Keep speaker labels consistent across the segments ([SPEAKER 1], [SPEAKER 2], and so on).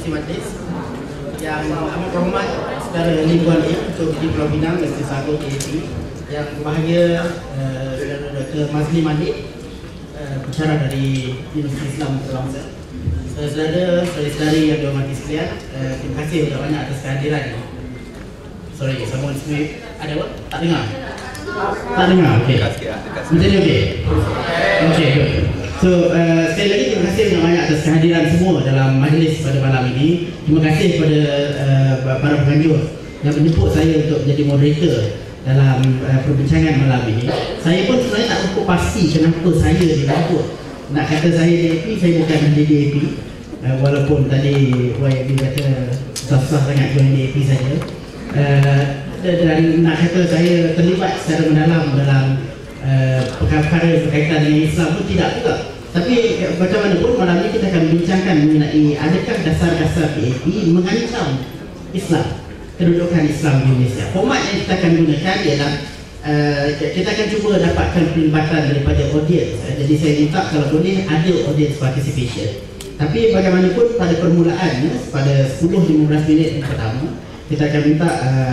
[SPEAKER 1] Kongsi Majlis yang amat berhormat Saudara Lee Kuan Yin, Ketua Bidang Pulau Pinang Majlis Sabah KAP, yang berbahagia Saudara Dr. Mazli Malik, pensyarah dari Universiti Islam Kelantan. Saudara-saudari yang dihormati sekalian, terima kasih banyak banyak atas kehadiran. Sorry, someone speak. Ada apa? Tak dengar? Tak dengar, okey. Macam ni okey? Okey, good. So, sekali lagi terima kasih banyak atas kehadiran semua dalam majlis pada malam ini. Terima kasih kepada para penganjur yang menjemput saya untuk menjadi moderator dalam perbincangan malam ini. Saya pun sebenarnya tak cukup pasti kenapa saya dijemput. Nak kata saya DAP, saya bukan ahli DAP. Walaupun tadi YB kata susah sangat join DAP saja. Dan nak kata saya terlibat secara mendalam dalam perkara berkaitan dengan Islam pun tidak juga. Tapi macam mana pun malam ini kita akan membincangkan mengenai adakah dasar-dasar DAP mengancam Islam, kedudukan Islam di Malaysia. Format yang kita akan gunakan ialah kita akan cuba dapatkan pelibatan daripada audiens. Jadi saya minta kalau boleh ada audience participation. Tapi bagaimanapun pada permulaannya pada 10-15 minit yang pertama kita akan minta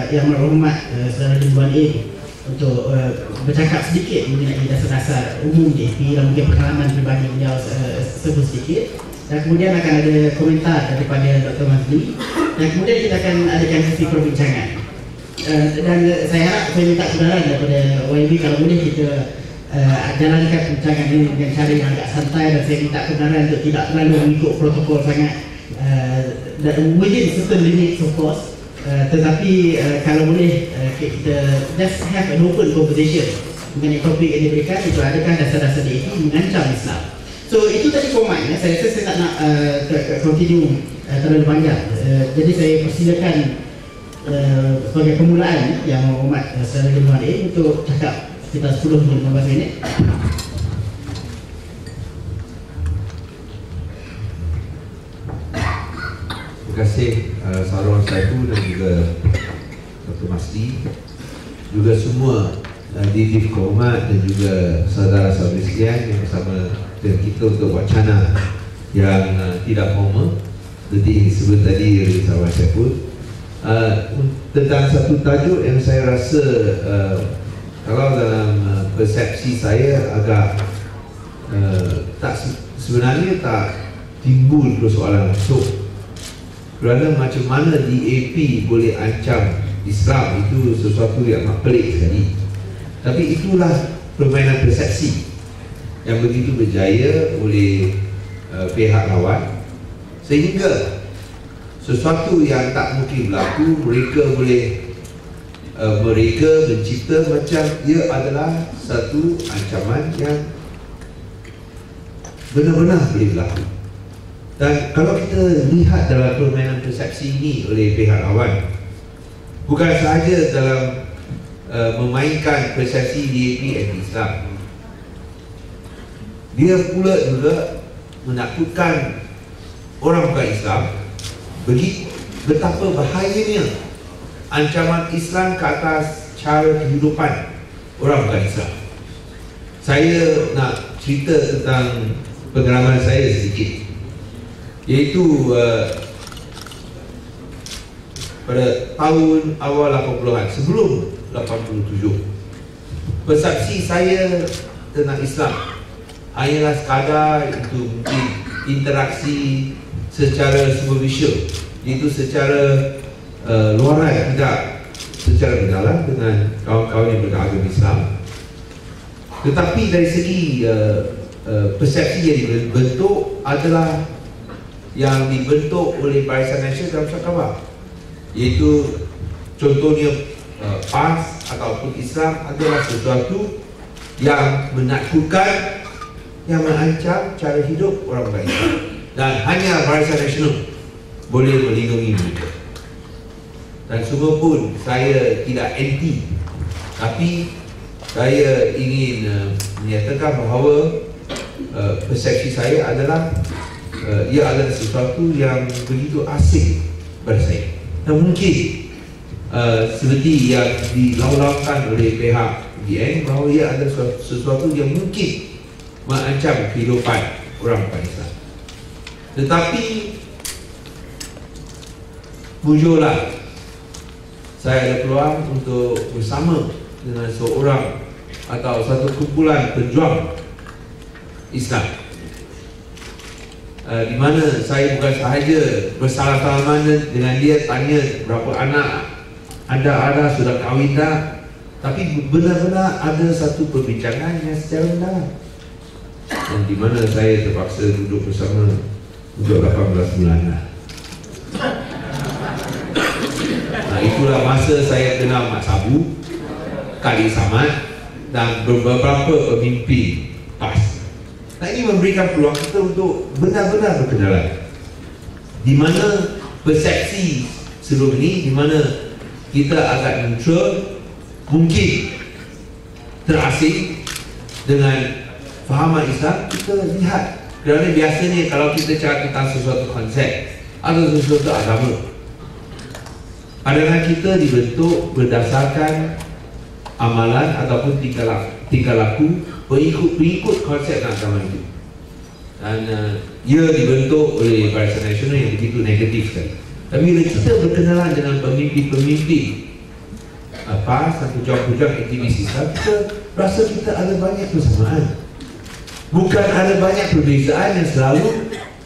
[SPEAKER 1] Yang Berhormat Saudara Lee Kuan Yin untuk bercakap sedikit mengenai dasar-dasar umum DAP dan mungkin pengalaman pribadi beliau sebut sedikit. Dan kemudian akan ada komentar daripada Dr. Mazli. Dan kemudian kita akan adakan sesi perbincangan. Dan saya harap saya minta kebenaran daripada YB kalau boleh kita jalankan perbincangan ini dengan cara yang agak santai, dan saya minta kebenaran untuk tidak terlalu mengikut protokol sangat within certain limits of course. Tetapi kalau boleh kita just have an open conversation mengenai topik yang diberikan, itu adakah dasar-dasar DAP mengancam Islam. So itu tadi formatnya. Saya rasa saya tak nak continue terlalu panjang. Jadi saya persilakan sebagai permulaan Yang Berhormat Saudara Lee Kuan Yin untuk cakap sekitar 10-15 minit.
[SPEAKER 2] Terima kasih Sarwan Saiful dan juga Dr. Mazli, juga semua Div Kehormat dan juga saudara-saudari sekalian yang bersama dengan kita untuk wacana yang tidak formal seperti sebelum tadi oleh Sarwan Saiful tentang satu tajuk yang saya rasa kalau dalam persepsi saya agak sebenarnya tak timbul persoalan langsung. Kerana macam mana DAP boleh ancam Islam itu sesuatu yang amat pelik sekali. Tapi itulah permainan persepsi yang begitu berjaya oleh pihak lawan, sehingga sesuatu yang tak mungkin berlaku mereka mencipta macam ia adalah satu ancaman yang benar-benar boleh berlaku. Dan kalau kita lihat dalam permainan persepsi ini oleh pihak lawan, bukan sahaja dalam memainkan persepsi DAP anti-Islam, dia pula juga menakutkan orang bukan Islam betapa bahayanya ancaman Islam ke atas cara kehidupan orang bukan Islam. Saya nak cerita tentang pengalaman saya sedikit, iaitu pada tahun awal 80-an, sebelum 87, persepsi saya tentang Islam hanyalah sekadar itu mungkin interaksi secara superficial, iaitu secara luaran, tidak secara mendalam dengan kawan-kawan yang beragama Islam. Tetapi dari segi persepsi yang dibentuk adalah yang dibentuk oleh Barisan Nasional dalam Syarikat Khabar, iaitu contohnya PAS ataupun Islam adalah sesuatu yang menakutkan, yang mengancam cara hidup orang bukan Islam, dan hanya Barisan Nasional boleh melindungi mereka. Dan semua pun saya tidak anti, tapi saya ingin menyatakan bahawa persepsi saya adalah ia adalah sesuatu yang begitu asing pada saya, dan mungkin seperti yang dilaulaukan oleh pihak BN bahawa ia adalah sesuatu yang mungkin mengancam kehidupan orang bukan Islam. Tetapi Muncullah saya ada peluang untuk bersama dengan seorang atau satu kumpulan pejuang Islam, di mana saya bukan sahaja bersalam-salaman dengan dia, tanya berapa anak anda ada, sudah kahwin dah, tapi benar-benar ada satu perbincangan yang secara mendalam, dan di mana saya terpaksa duduk bersama untuk 18 bulan lah. Itulah masa saya kenal Mak Sabu, Khalid Samad dan beberapa pemimpin PAS. Nah, ini memberikan peluang kita untuk benar-benar berkenalan, di mana persepsi sebelum ini, di mana kita agak neutral, mungkin terasing dengan fahaman Islam. Kita lihat, kerana biasanya kalau kita cakap tentang sesuatu konsep atau sesuatu agama, pandangan kita dibentuk berdasarkan amalan ataupun tingkah laku pengikut konsep agama itu, dan ia dibentuk oleh Barisan Nasional yang begitu negatif sekali. Tapi bila kita berkenalan dengan pemimpin-pemimpin PAS dan pejuang-pejuang aktivis Islam, kita rasa kita ada banyak persamaan, bukan ada banyak perbezaan yang selalu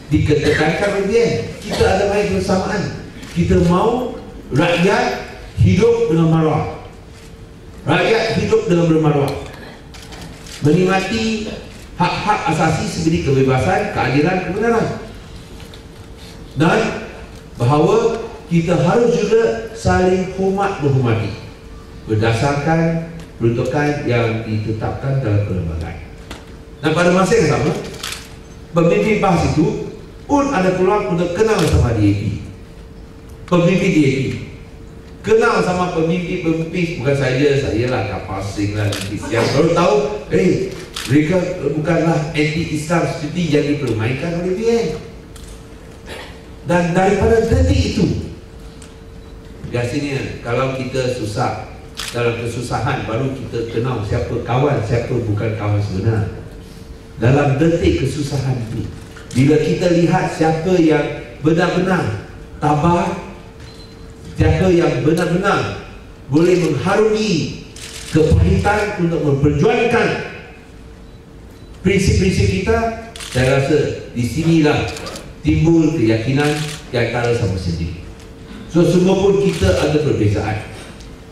[SPEAKER 2] diketekankan oleh dia. Kita ada banyak persamaan. Kita mau rakyat hidup dengan maruah, rakyat hidup dengan bermaruah, menikmati hak-hak asasi seperti kebebasan, keadilan, kebenaran, dan bahawa kita harus juga saling hormat menghormati berdasarkan peruntukan yang ditetapkan dalam perlembagaan. Dan pada masa yang sama, pemimpin PAS itu pun ada peluang untuk kenal sama DAP, pemimpin DAP, kenal sama pemimpin-pemimpin, bukan saja saya lah Kapasing lah, yang baru tahu mereka bukanlah anti-Islam seperti yang dipermainkan oleh PN. Dan daripada detik itu, biasanya kalau kita susah, dalam kesusahan, baru kita kenal siapa kawan, siapa bukan kawan sebenar. Dalam detik kesusahan itu, bila kita lihat siapa yang benar-benar tabah, siapa yang benar-benar boleh mengharungi kepahitan untuk memperjuangkan prinsip-prinsip kita, saya rasa di sinilah timbul keyakinan di antara sama sendiri. So semua pun kita ada perbezaan,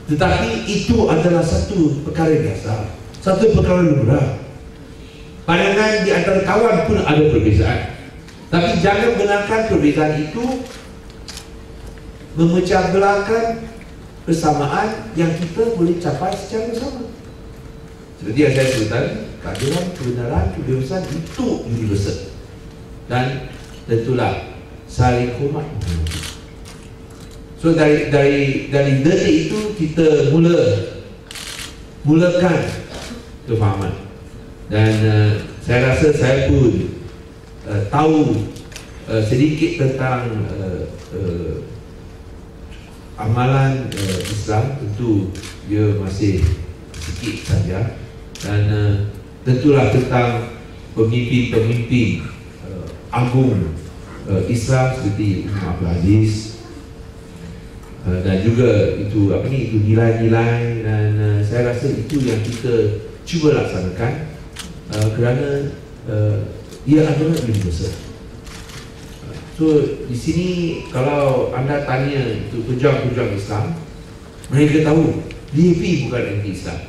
[SPEAKER 2] tetapi itu adalah satu perkara biasa, satu perkara lumrah. Pandangan di antara kawan pun ada perbezaan, tapi jangan benarkan perbezaan itu memecah belahkan persamaan yang kita boleh capai secara bersama. Seperti yang saya sebutkan, keadilan, kebenaran, kebebasan itu universal, dan tentulah saling hormat. So dari detik itu kita mulakan kefahaman, dan saya rasa saya pun tahu sedikit tentang amalan Islam. Tentu dia masih sedikit saja, dan tentulah tentang pemimpin-pemimpin agung Islam seperti Umar Abdul Aziz, dan juga itu itu nilai-nilai, dan saya rasa itu yang kita cuba laksanakan, kerana ia adalah universal. So di sini kalau anda tanya itu pejuang-pejuang Islam, mereka tahu DAP bukan anti-Islam.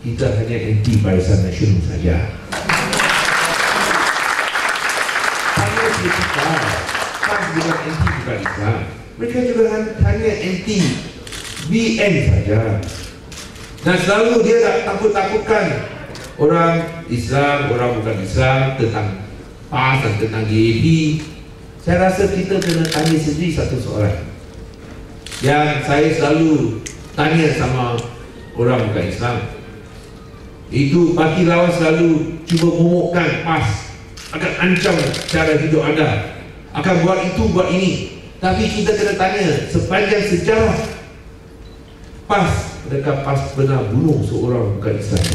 [SPEAKER 2] Kita hanya anti Barisan Nasional saja. Hanya kita PAS bukan anti bukan Islam. Mereka juga hanya anti BN saja. Dan selalu dia nak takut-takutkan orang Islam, orang bukan Islam, tentang PAS dan tentang DAP. Saya rasa kita kena tanya sendiri satu soalan yang saya selalu tanya sama orang bukan Islam. Itu parti lawan selalu cuba momokkan PAS akan ancam cara hidup anda, akan buat itu, buat ini. Tapi kita kena tanya, sepanjang sejarah PAS, adakah PAS benar bunuh seorang bukan Islam?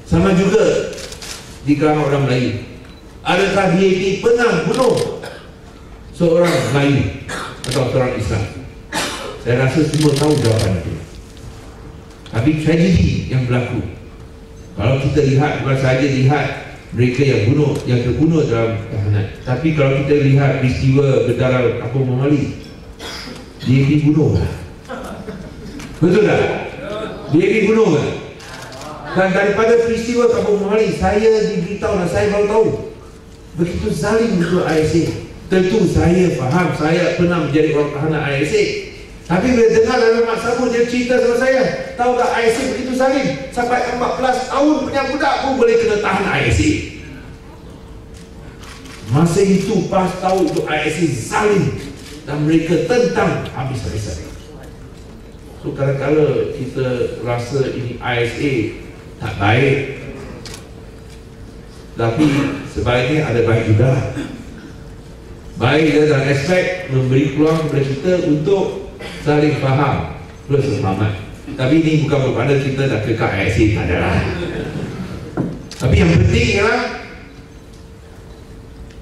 [SPEAKER 2] Sama juga di kalangan orang Melayu, adakah DAP pernah bunuh seorang Melayu atau seorang Islam? Saya rasa semua tahu jawapan itu. Tapi tragedi yang berlaku, kalau kita lihat, bukan sahaja lihat mereka yang terbunuh dalam tahanan, tapi kalau kita lihat peristiwa berdarah Kampung Momali, dia dibunuh kan? Betul tak? Dia dibunuh kan? Dan daripada peristiwa Kampung Momali, saya diberitahu dan saya baru tahu begitu zalim untuk ISA. Tentu saya faham, saya pernah menjadi orang tahanan ISA. Tapi bila dengar dalam Mak Sabu, dia cerita sama saya, tahu tak ISA begitu zalim, sampai 14 tahun punya budak pun boleh kena tahan ISA. Masa itu PAS tahu itu ISA zalim dan mereka tentang habis-habisan. So kadang-kadang kita rasa ini ISA tak baik, tapi sebaliknya ada baik juga. Baik dalam aspek memberi peluang kepada kita untuk saling faham plus selamat. Tapi ini bukan bermakna kita dah kekal ISA, tak ada lah. Tapi yang penting ialah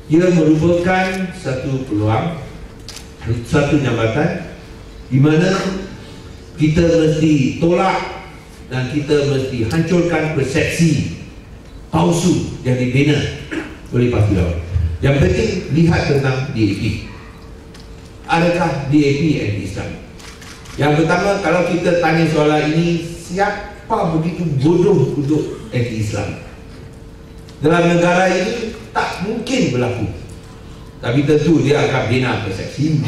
[SPEAKER 2] ia merupakan satu peluang, satu jambatan di mana kita mesti tolak dan kita mesti hancurkan persepsi palsu yang dibina oleh parti lawan. Yang penting lihat tentang DAP. Adakah DAP anti-Islam? Yang pertama, kalau kita tanya soalan ini, siapa begitu bodoh untuk anti-Islam? Dalam negara ini tak mungkin berlaku. Tapi tentu dia akan bina persepsi.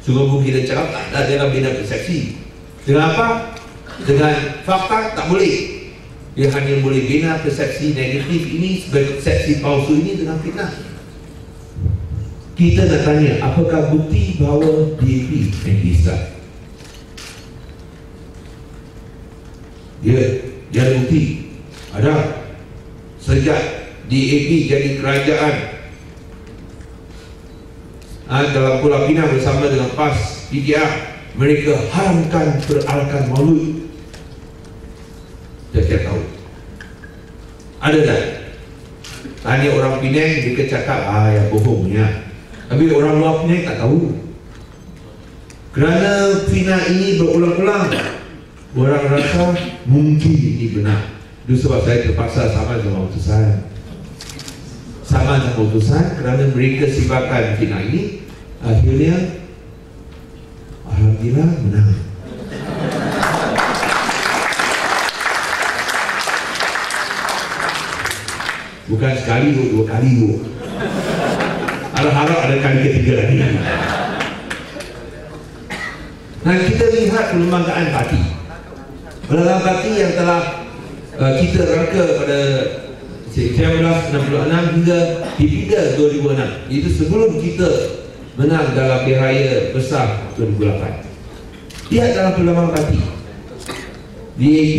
[SPEAKER 2] Sungguh kita cakap tak ada, dia akan bina persepsi. Dengan apa? Dengan fakta tak boleh. Dia hanya boleh bina persepsi negatif ini, persepsi palsu ini dengan fitnah. Kita nak tanya, apakah bukti bahawa DAP anti-Islam? Dia ada bukti. Ada. Sejak DAP jadi kerajaan dalam Pulau Pinang bersama dengan PAS PDR, mereka haramkan peralakan maulud setiap tahun. Ada tak? Tanya orang Penang, mereka cakap ya bohongnya. Tapi orang luar Penang tak tahu. Kerana fitnah ini berulang-ulang, orang rasa mungkin ini benar. Itu sebab saya terpaksa sama dengan utusan. Sama dengan utusan kerana mereka sifatkan fitnah ini, akhirnya alhamdulillah menang. Bukan sekali, dua kali. Harap-harap ada kali ketiga lagi. Dan kita lihat perlembagaan parti. Perlembagaan parti yang telah kita rangka pada 1966 hingga Pilpres 2006. Itu sebelum kita menang dalam Pilihan Besar 2008. Lihat dalam perlembagaan parti, DAP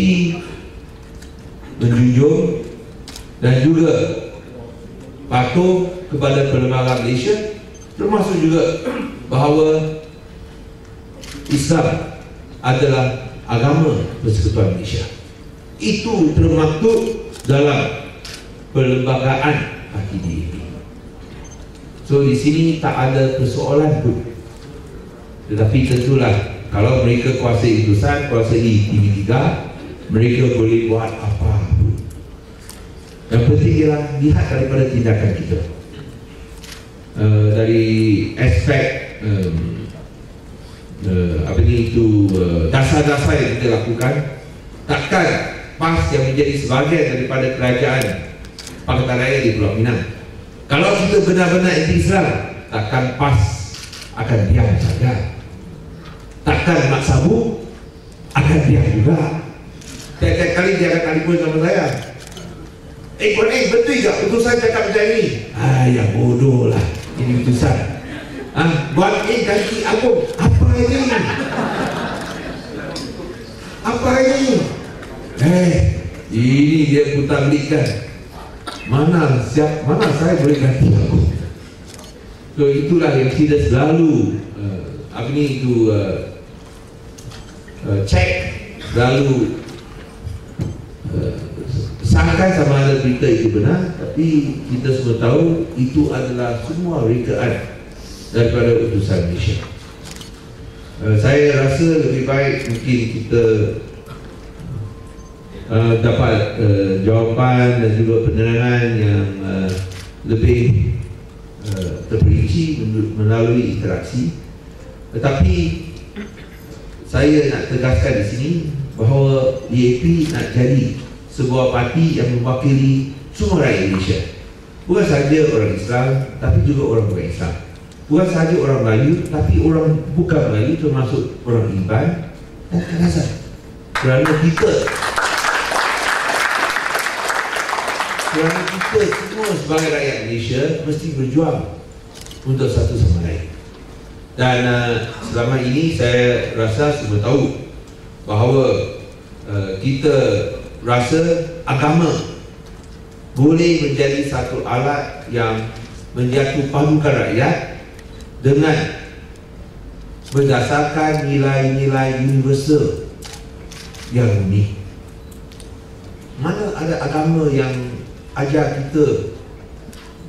[SPEAKER 2] menjunjung dan juga patuh kepada perlembagaan Malaysia, termasuk juga bahawa Islam adalah agama persekutuan Malaysia. Itu termaktub dalam perlembagaan parti DAP. So di sini tak ada persoalan pun. Tetapi tentulah kalau mereka kuasai utusan, kuasai TV3, mereka boleh buat apa pun. Yang penting ialah lihat daripada tindakan kita. Dari aspek dasar-dasar yang kita lakukan, takkan PAS yang menjadi sebahagian daripada kerajaan Pakatan Raya di Pulau Pinang, kalau kita benar-benar anti-Islam, takkan PAS akan diam saja. Takkan Mak Sabu akan diam juga. Tiap-tiap kali dia akan telefon sama saya, Kuan betul tak utusan cakap macam ni? Ya bodoh lah, ini utusan. Buat ganti Agung. Apa ini? Apa ini? Ini dia putar belikan. Mana saya boleh ganti Agung? So itulah yang kita selalu cek, selalu sangkan sama ada berita itu benar, tapi kita semua tahu itu adalah semua rekaan daripada utusan Malaysia. Saya rasa lebih baik mungkin kita dapat jawapan dan juga penerangan yang lebih terperinci melalui interaksi. Tetapi saya nak tegaskan di sini bahawa DAP nak jadi sebuah parti yang mewakili semua rakyat Malaysia. Bukan sahaja orang Islam, tapi juga orang bukan Islam. Bukan sahaja orang Melayu, tapi orang bukan Melayu, termasuk orang Iban dan Kadazan. Kerana kita semua sebagai rakyat Malaysia mesti berjuang untuk satu sama lain. Dan selama ini saya rasa semua tahu bahawa kita rasa agama boleh menjadi satu alat yang menjatuhpadukan rakyat dengan berdasarkan nilai-nilai universal yang unik. Mana ada agama yang ajar kita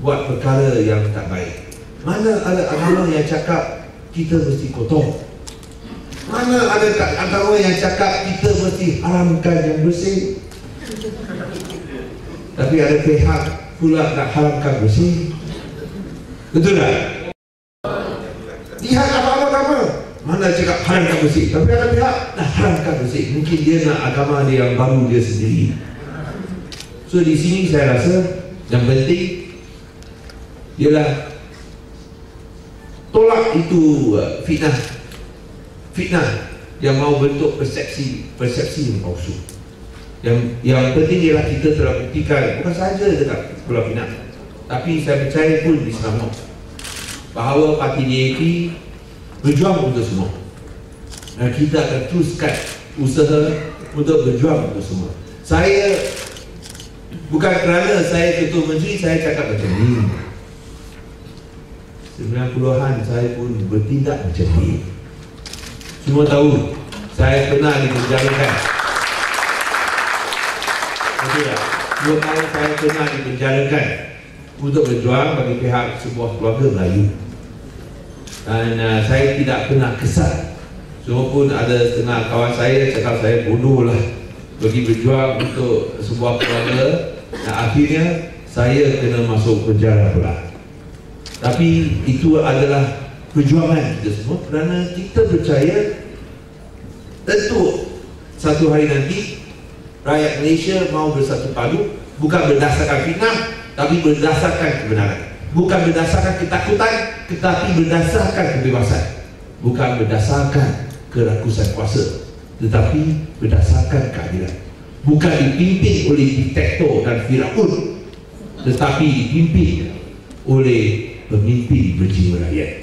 [SPEAKER 2] buat perkara yang tak baik? Mana ada agama yang cakap kita mesti kotor? Mana ada agama yang cakap kita mesti haramkan yang bersih? Tapi ada pihak pula nak haramkan bersih. Betul tak? Lihat agama-agama, mana cakap haramkan bersih, tapi ada pihak nak haramkan bersih. Mungkin dia nak agama dia yang baru dia sendiri. So di sini saya rasa yang penting ialah tolak itu fitnah yang mau bentuk persepsi yang palsu. Yang penting ialah kita telah buktikan bukan sahaja dekat Pulau Pinang, tapi saya percaya pun di Selangor bahawa parti DAP berjuang untuk semua. Dan kita akan teruskan usaha untuk berjuang untuk semua. Saya bukan kerana saya Ketua Menteri saya cakap macam ni. 90-an saya pun bertindak macam ni. Semua tahu saya pernah dipenjarakan. Betul tak? 2 tahun saya pernah dipenjarakan untuk berjuang bagi pihak sebuah keluarga Melayu. Dan saya tidak pernah kesal. Semua pun ada setengah kawan saya cakap saya bodoh lah bagi berjuang untuk sebuah keluarga. Dan akhirnya saya kena masuk penjara pula. Tapi itu adalah perjuangan kita semua kerana kita percaya tentu satu hari nanti rakyat Malaysia mau bersatu padu, bukan berdasarkan fitnah tapi berdasarkan kebenaran. Bukan berdasarkan ketakutan tetapi berdasarkan kebebasan. Bukan berdasarkan kerakusan kuasa tetapi berdasarkan keadilan. Bukan dipimpin oleh diktator dan Firaun tetapi dipimpin oleh pemimpin berjiwa rakyat.